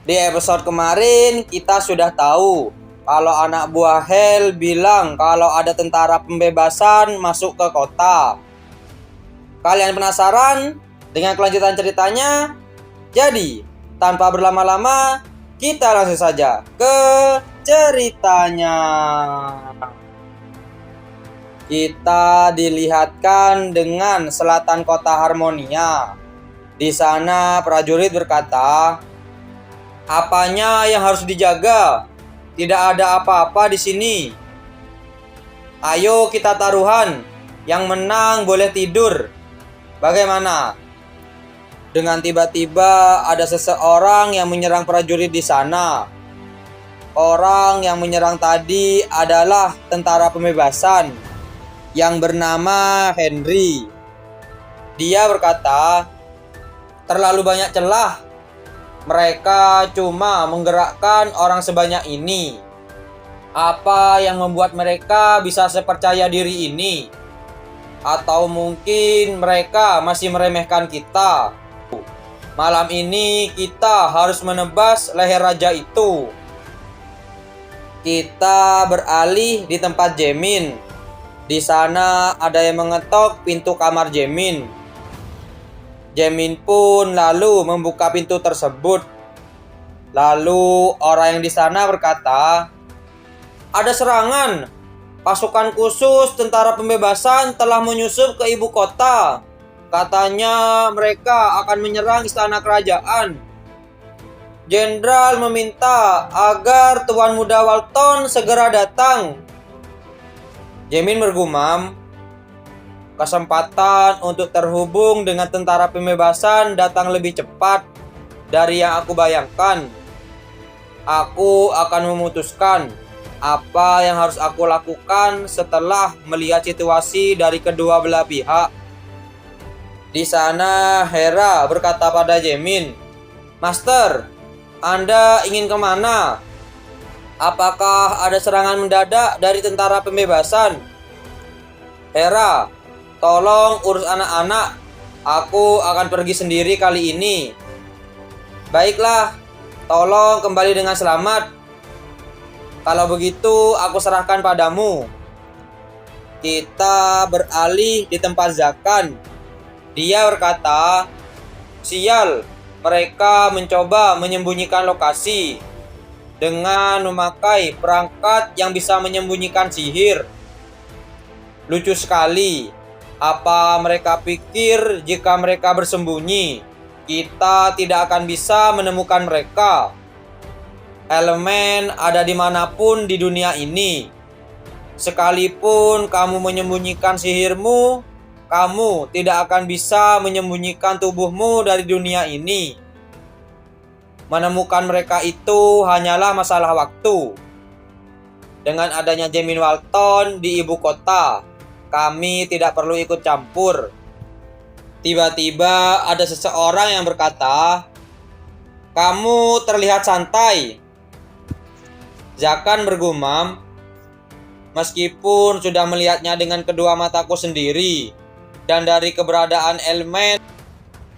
Di episode kemarin kita sudah tahu kalau anak buah Hel bilang kalau ada tentara pembebasan masuk ke kota. Kalian penasaran dengan kelanjutan ceritanya? Jadi, tanpa berlama-lama, kita langsung saja ke ceritanya. Kita dilihatkan dengan selatan kota Harmonia. Di sana prajurit berkata, "Apanya yang harus dijaga? Tidak ada apa-apa di sini. Ayo kita taruhan. Yang menang boleh tidur. Bagaimana?" Dengan tiba-tiba ada seseorang yang menyerang prajurit di sana. Orang yang menyerang tadi adalah tentara pembebasan yang bernama Henry. Dia berkata, "Terlalu banyak celah. Mereka cuma menggerakkan orang sebanyak ini. Apa yang membuat mereka bisa sepercaya diri ini? Atau mungkin mereka masih meremehkan kita? Malam ini kita harus menebas leher raja itu." Kita beralih di tempat Jaemin. Di sana ada yang mengetok pintu kamar Jaemin. Jaemin pun lalu membuka pintu tersebut. Lalu orang yang di sana berkata, "Ada serangan. Pasukan khusus tentara pembebasan telah menyusup ke ibu kota. Katanya mereka akan menyerang istana kerajaan. Jenderal meminta agar Tuan Muda Walton segera datang." Jaemin bergumam, "Kesempatan untuk terhubung dengan tentara pembebasan datang lebih cepat dari yang aku bayangkan. Aku akan memutuskan apa yang harus aku lakukan setelah melihat situasi dari kedua belah pihak." Di sana Hera berkata pada Jaemin, "Master, Anda ingin kemana? Apakah ada serangan mendadak dari tentara pembebasan?" "Hera, tolong urus anak-anak. Aku akan pergi sendiri kali ini." "Baiklah, tolong kembali dengan selamat. Kalau begitu aku serahkan padamu." Kita beralih di tempat Zakan. Dia berkata, "Sial, mereka mencoba menyembunyikan lokasi dengan memakai perangkat yang bisa menyembunyikan sihir. Lucu sekali. Apa mereka pikir jika mereka bersembunyi, kita tidak akan bisa menemukan mereka? Elemen ada dimanapun di dunia ini. Sekalipun kamu menyembunyikan sihirmu, kamu tidak akan bisa menyembunyikan tubuhmu dari dunia ini. Menemukan mereka itu hanyalah masalah waktu. Dengan adanya Jaemin Walton di ibu kota, kami tidak perlu ikut campur." Tiba-tiba ada seseorang yang berkata, "Kamu terlihat santai." Zakan bergumam, "Meskipun sudah melihatnya dengan kedua mataku sendiri dan dari keberadaan elemen,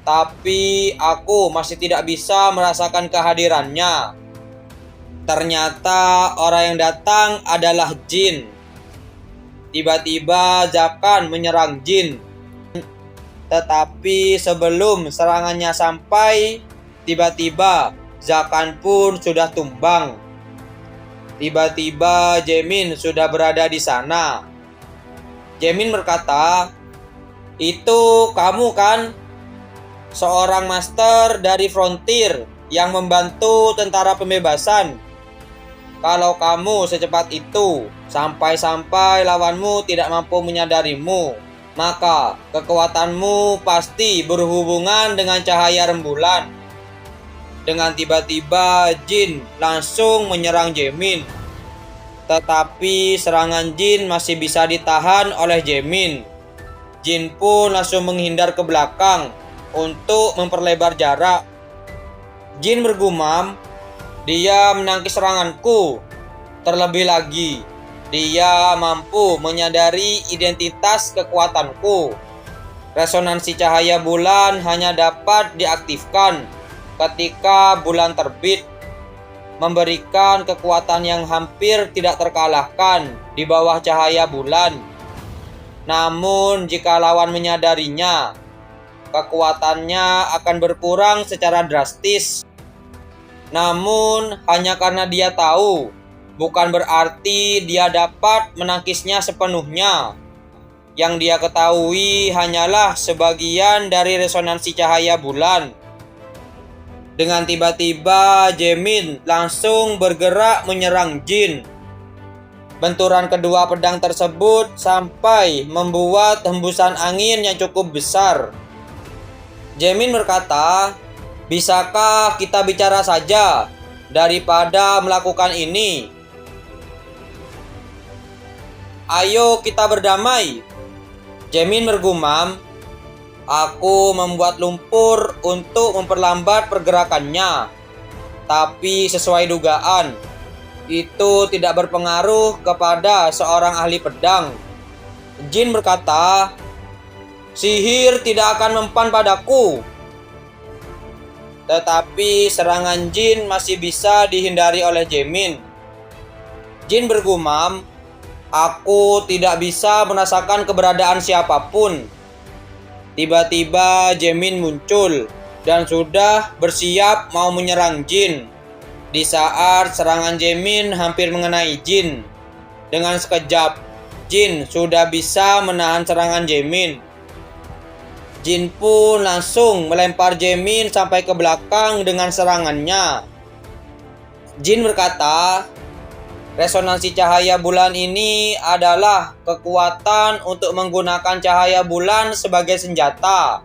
tapi aku masih tidak bisa merasakan kehadirannya. Ternyata orang yang datang adalah jin." Tiba-tiba Zakan menyerang jin. Tetapi sebelum serangannya sampai, tiba-tiba Zakan pun sudah tumbang. Tiba-tiba Jaemin sudah berada di sana. Jaemin berkata, "Itu kamu kan? Seorang master dari Frontier yang membantu tentara pembebasan. Kalau kamu secepat itu, sampai-sampai lawanmu tidak mampu menyadarimu, maka kekuatanmu pasti berhubungan dengan cahaya rembulan." Dengan tiba-tiba jin langsung menyerang Jaemin. Tetapi serangan jin masih bisa ditahan oleh Jaemin. Jin pun langsung menghindar ke belakang untuk memperlebar jarak. Jin bergumam, "Dia menangkis seranganku. Terlebih lagi, dia mampu menyadari identitas kekuatanku. Resonansi cahaya bulan hanya dapat diaktifkan ketika bulan terbit. memberikan kekuatan yang hampir tidak terkalahkan di bawah cahaya bulan. Namun jika lawan menyadarinya, kekuatannya akan berkurang secara drastis. Namun hanya karena dia tahu, bukan berarti dia dapat menangkisnya sepenuhnya. Yang dia ketahui hanyalah sebagian dari resonansi cahaya bulan. Dengan tiba-tiba Jaemin langsung bergerak menyerang Jin. Benturan kedua pedang tersebut sampai membuat hembusan angin yang cukup besar. Jaemin berkata, "Bisakah kita bicara saja daripada melakukan ini? Ayo kita berdamai." Jaemin bergumam, "Aku membuat lumpur untuk memperlambat pergerakannya. Tapi sesuai dugaan, itu tidak berpengaruh kepada seorang ahli pedang." Jin berkata, "Sihir tidak akan mempan padaku." Tetapi serangan Jin masih bisa dihindari oleh Jaemin. Jin bergumam, "Aku tidak bisa merasakan keberadaan siapapun." Tiba-tiba Jaemin muncul dan sudah bersiap mau menyerang Jin. Di saat serangan Jaemin hampir mengenai Jin, dengan sekejap Jin sudah bisa menahan serangan Jaemin. Jin pun langsung melempar Jaemin sampai ke belakang dengan serangannya. Jin berkata, "Resonansi cahaya bulan ini adalah kekuatan untuk menggunakan cahaya bulan sebagai senjata.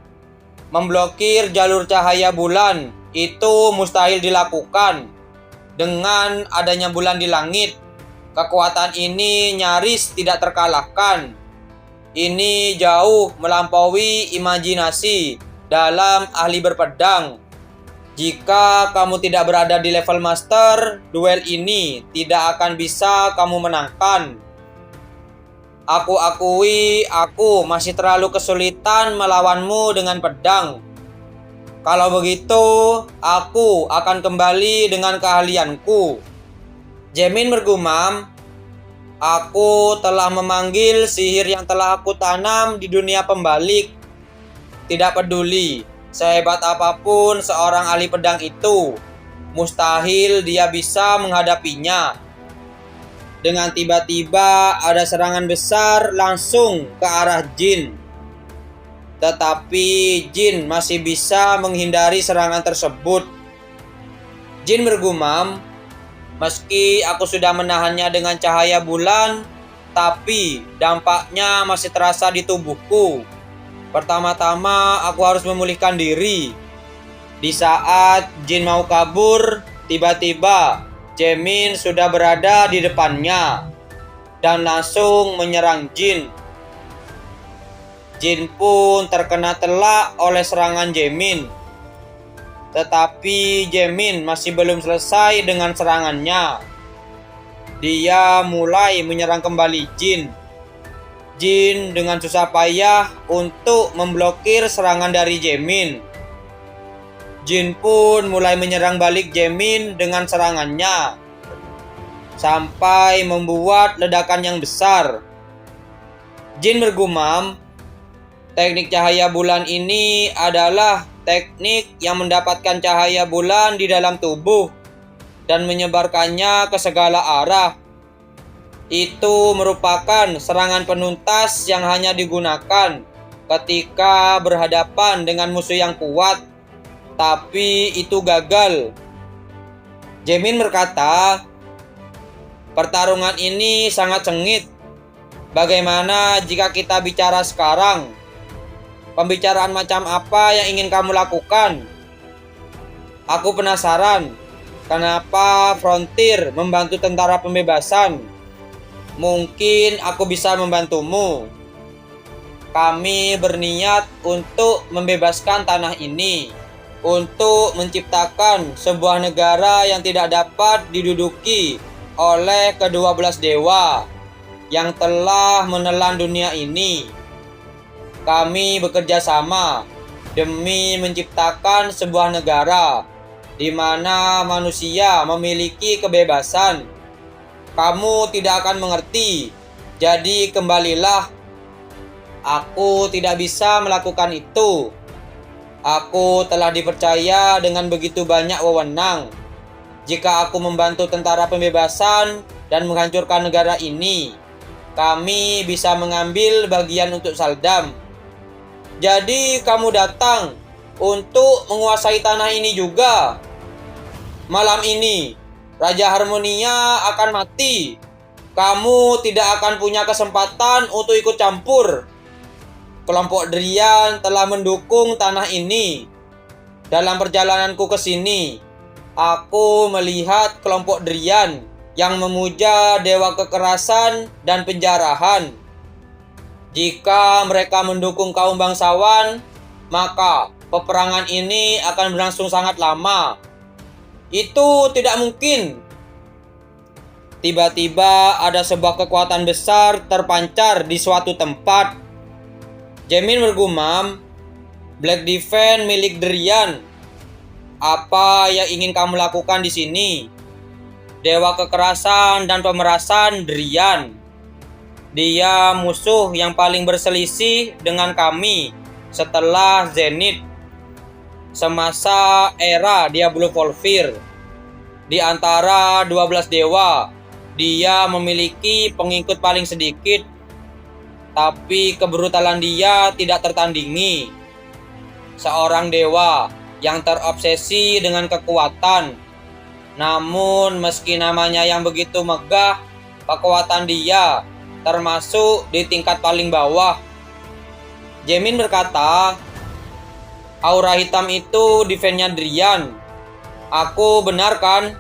Memblokir jalur cahaya bulan itu mustahil dilakukan. Dengan adanya bulan di langit, kekuatan ini nyaris tidak terkalahkan. Ini jauh melampaui imajinasi dalam ahli berpedang. Jika kamu tidak berada di level master, duel ini tidak akan bisa kamu menangkan. Aku akui aku masih terlalu kesulitan melawanmu dengan pedang. Kalau begitu, aku akan kembali dengan keahlianku." Jaemin bergumam, "Aku telah memanggil sihir yang telah aku tanam di dunia pembalik. Tidak peduli sehebat apapun seorang ahli pedang itu, mustahil dia bisa menghadapinya." Dengan tiba-tiba ada serangan besar langsung ke arah Jin. Tetapi Jin masih bisa menghindari serangan tersebut. Jin bergumam, "Meski aku sudah menahannya dengan cahaya bulan, tapi dampaknya masih terasa di tubuhku. Pertama-tama aku harus memulihkan diri." Di saat Jin mau kabur, tiba-tiba Jaemin sudah berada di depannya dan langsung menyerang Jin. Jin pun terkena telak oleh serangan Jaemin. Tetapi Jaemin masih belum selesai dengan serangannya. Dia mulai menyerang kembali Jin. Jin dengan susah payah untuk memblokir serangan dari Jaemin. Jin pun mulai menyerang balik Jaemin dengan serangannya, sampai membuat ledakan yang besar. Jin bergumam, "Teknik cahaya bulan ini adalah teknik yang mendapatkan cahaya bulan di dalam tubuh dan menyebarkannya ke segala arah. Itu merupakan serangan penuntas yang hanya digunakan ketika berhadapan dengan musuh yang kuat, tapi itu gagal." Jaemin berkata, "Pertarungan ini sangat sengit. Bagaimana jika kita bicara sekarang? Pembicaraan macam apa yang ingin kamu lakukan? Aku penasaran, kenapa Frontier membantu tentara pembebasan? Mungkin aku bisa membantumu. Kami berniat untuk membebaskan tanah ini, untuk menciptakan sebuah negara yang tidak dapat diduduki oleh ke-12 dewa yang telah menelan dunia ini. Kami bekerja sama demi menciptakan sebuah negara di mana manusia memiliki kebebasan. Kamu tidak akan mengerti, jadi kembalilah. Aku tidak bisa melakukan itu. Aku telah dipercaya dengan begitu banyak wewenang. Jika aku membantu tentara pembebasan dan menghancurkan negara ini, kami bisa mengambil bagian untuk Saldam. Jadi kamu datang untuk menguasai tanah ini juga. Malam ini, Raja Harmonia akan mati. Kamu tidak akan punya kesempatan untuk ikut campur. Kelompok Drian telah mendukung tanah ini. Dalam perjalananku ke sini, aku melihat kelompok Drian yang memuja dewa kekerasan dan penjarahan. Jika mereka mendukung kaum bangsawan, maka peperangan ini akan berlangsung sangat lama. Itu tidak mungkin. Tiba-tiba ada sebuah kekuatan besar terpancar di suatu tempat. Jamin bergumam, Black Defense milik Drian. Apa yang ingin kamu lakukan di sini? Dewa kekerasan dan pemerasan Drian. Dia musuh yang paling berselisih dengan kami setelah Zenith. Semasa era Diablo Volvir. Di antara 12 dewa, dia memiliki pengikut paling sedikit. Tapi kebrutalan dia tidak tertandingi. Seorang dewa yang terobsesi dengan kekuatan. Namun meski namanya yang begitu megah, kekuatan dia termasuk di tingkat paling bawah. Jamin berkata, aura hitam itu defense-nya Drian. Aku benar kan?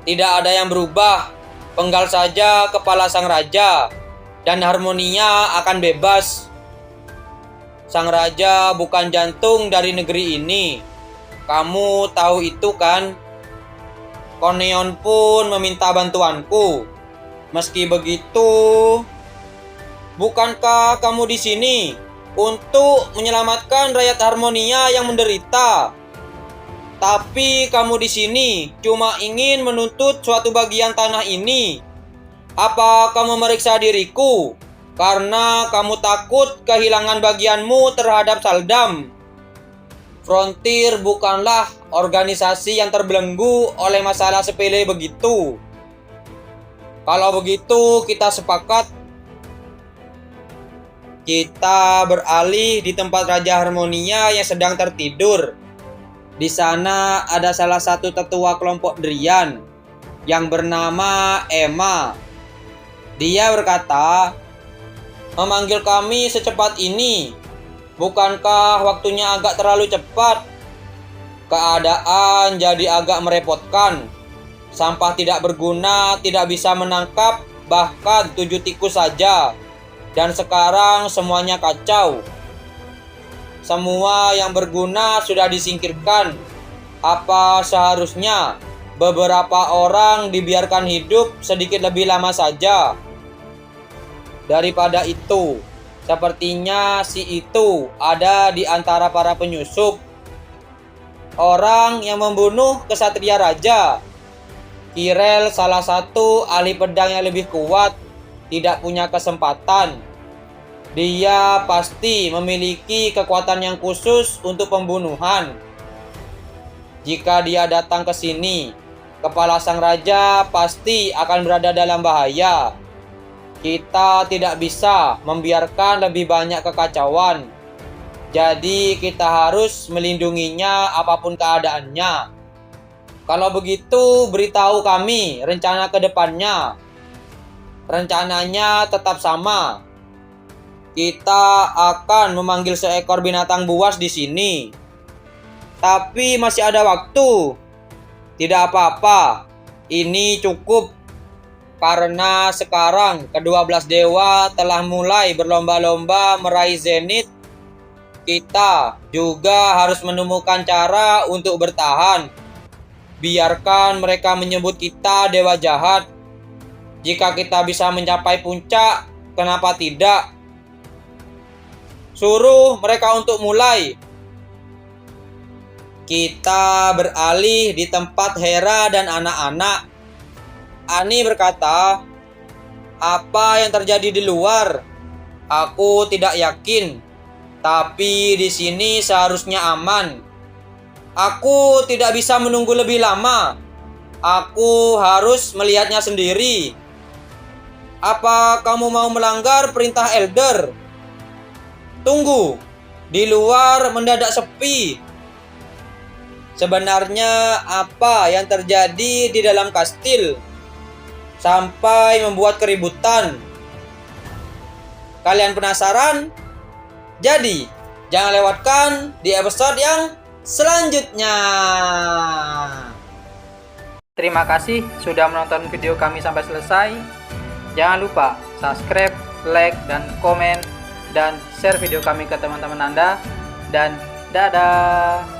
Tidak ada yang berubah. Penggal saja kepala sang raja, dan Harmonia akan bebas. Sang raja bukan jantung dari negeri ini. Kamu tahu itu kan? Corneon pun meminta bantuanku. Meski begitu, bukankah kamu di sini untuk menyelamatkan rakyat Harmonia yang menderita? Tapi kamu di sini cuma ingin menuntut suatu bagian tanah ini. Apa kamu meriksa diriku karena kamu takut kehilangan bagianmu terhadap Saldam? Frontier bukanlah organisasi yang terbelenggu oleh masalah sepele begitu. Kalau begitu kita sepakat. Kita beralih di tempat Raja Harmonia yang sedang tertidur. Di sana ada salah satu tetua kelompok Drian yang bernama Emma. Dia berkata, memanggil kami secepat ini, bukankah waktunya agak terlalu cepat? Keadaan jadi agak merepotkan. Sampah tidak berguna, tidak bisa menangkap, bahkan 7 tikus saja. Dan sekarang semuanya kacau. Semua yang berguna sudah disingkirkan. Apa seharusnya beberapa orang dibiarkan hidup sedikit lebih lama saja? Daripada itu, sepertinya si itu ada di antara para penyusup. Orang yang membunuh kesatria raja. Kirel salah satu ahli pedang yang lebih kuat, tidak punya kesempatan. Dia pasti memiliki kekuatan yang khusus untuk pembunuhan. Jika dia datang ke sini, kepala sang raja pasti akan berada dalam bahaya. Kita tidak bisa membiarkan lebih banyak kekacauan. Jadi kita harus melindunginya apapun keadaannya. Kalau begitu, beritahu kami rencana ke depannya. Rencananya tetap sama. Kita akan memanggil seekor binatang buas di sini. Tapi masih ada waktu. Tidak apa-apa. Ini cukup. Karena sekarang ke-12 dewa telah mulai berlomba-lomba meraih Zenith. Kita juga harus menemukan cara untuk bertahan. Biarkan mereka menyebut kita dewa jahat. Jika kita bisa mencapai puncak, kenapa tidak? Suruh mereka untuk mulai. Kita beralih di tempat Hera dan anak-anak. Ani berkata, "Apa yang terjadi di luar? Aku tidak yakin. Tapi di sini seharusnya aman. Aku tidak bisa menunggu lebih lama. Aku harus melihatnya sendiri." "Apa kamu mau melanggar perintah Elder?" "Tunggu, di luar mendadak sepi." Sebenarnya apa yang terjadi di dalam kastil sampai membuat keributan? Kalian penasaran? Jadi, jangan lewatkan di episode yang selanjutnya. Terima kasih sudah menonton video kami sampai selesai. Jangan lupa subscribe, like, dan komen, dan share video kami ke teman-teman Anda. Dan dadah!